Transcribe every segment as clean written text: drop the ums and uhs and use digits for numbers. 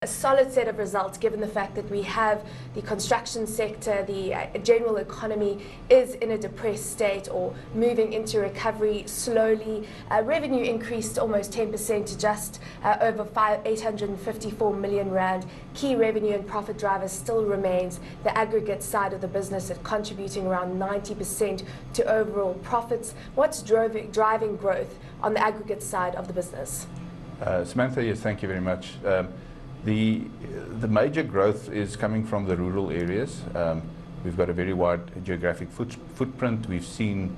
solid set of results, given the fact that we have the construction sector, the general economy is in a depressed state or moving into recovery slowly. Revenue increased almost 10% to just over 854 million rand. Key revenue and profit drivers still remains the aggregate side of the business at contributing around 90% to overall profits. What's driving growth on the aggregate side of the business? Samantha, yes, thank you very much. The major growth is coming from the rural areas. We've got a very wide geographic footprint. We've seen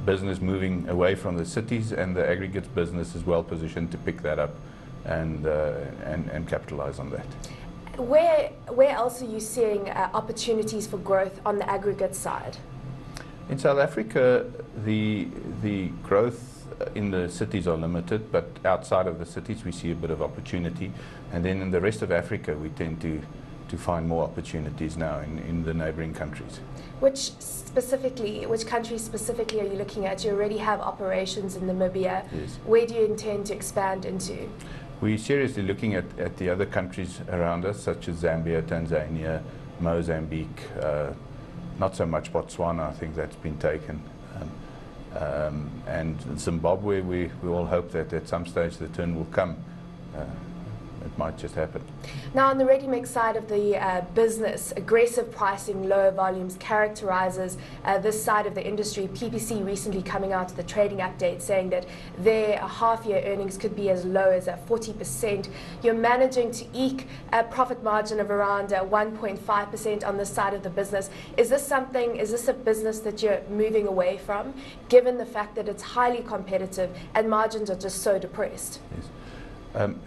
business moving away from the cities, and the aggregates business is well positioned to pick that up and capitalize on that. Where else are you seeing opportunities for growth on the aggregate side? In South Africa, the growth in the cities are limited, but outside of the cities we see a bit of opportunity. And then in the rest of Africa we tend to find more opportunities now in the neighboring countries. Which countries specifically are you looking at? You already have operations in Namibia. Yes. Where do you intend to expand into? We're seriously looking at the other countries around us, such as Zambia, Tanzania, Mozambique, not so much Botswana, I think that's been taken. And Zimbabwe, we all hope that at some stage the turn will come. It might just happen. Now, on the ready-mix side of the business, aggressive pricing, lower volumes characterizes this side of the industry. PPC recently coming out with a trading update saying that their half-year earnings could be as low as 40%. You're managing to eke a profit margin of around 1.5% on this side of the business. Is this a business that you're moving away from, given the fact that it's highly competitive and margins are just so depressed? Yes.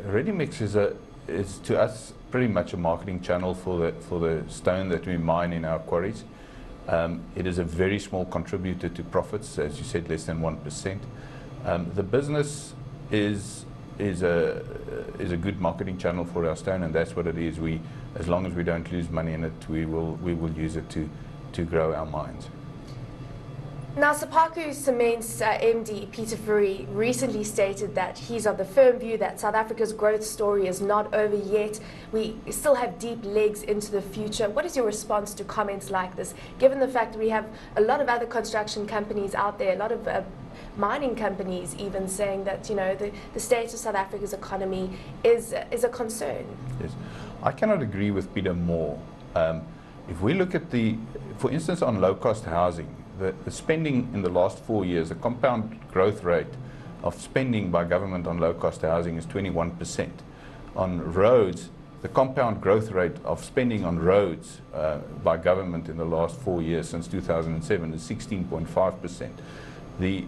Ready-mix is to us pretty much a marketing channel for the stone that we mine in our quarries. It is a very small contributor to profits, as you said, less than 1%. The business is a good marketing channel for our stone, and that's what it is. As long as we don't lose money in it, we will use it to grow our mines. Now, Sapaku Cement's MD, Peter Fourie, recently stated that he's of the firm view that South Africa's growth story is not over yet. We still have deep legs into the future. What is your response to comments like this, given the fact that we have a lot of other construction companies out there, a lot of mining companies even saying that, you know, the state of South Africa's economy is a concern? Yes, I cannot agree with Peter more. If we look at for instance, on low-cost housing, the spending in the last 4 years, the compound growth rate of spending by government on low-cost housing is 21%. On roads, the compound growth rate of spending on roads by government in the last 4 years since 2007 is 16.5%. The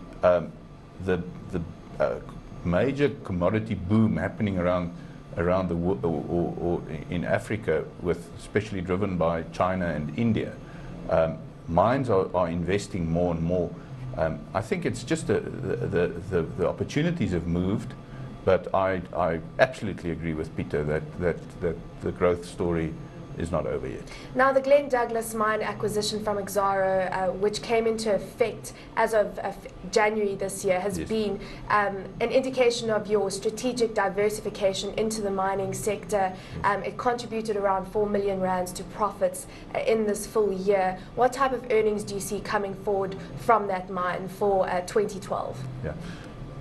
major commodity boom happening around the world or in Africa, especially driven by China and India. Mines are investing more and more. I think it's just the opportunities have moved, but I absolutely agree with Peter that the growth story is not over yet. Now, the Glen Douglas mine acquisition from Exxaro, which came into effect as of January this year, has been an indication of your strategic diversification into the mining sector. It contributed around 4 million rands to profits in this full year. What type of earnings do you see coming forward from that mine for 2012? Yeah.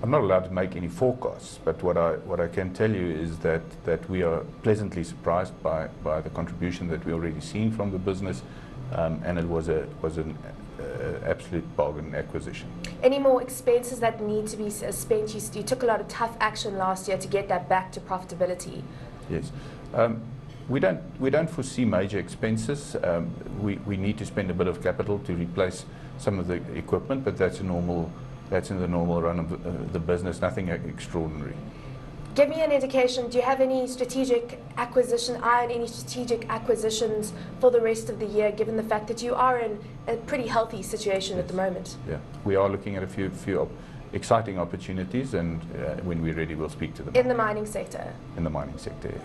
I'm not allowed to make any forecasts, but what I can tell you is that we are pleasantly surprised by the contribution that we already seen from the business, and it was an absolute bargain acquisition. Any more expenses that need to be spent? You took a lot of tough action last year to get that back to profitability. Yes. We don't foresee major expenses. We need to spend a bit of capital to replace some of the equipment, but that's in the normal run of the business, nothing extraordinary. Give me an indication, do you have any strategic acquisitions for the rest of the year, given the fact that you are in a pretty healthy situation at the moment? Yeah, we are looking at a few exciting opportunities, and when we're ready, we'll speak to them. In the mining sector? In the mining sector, yes.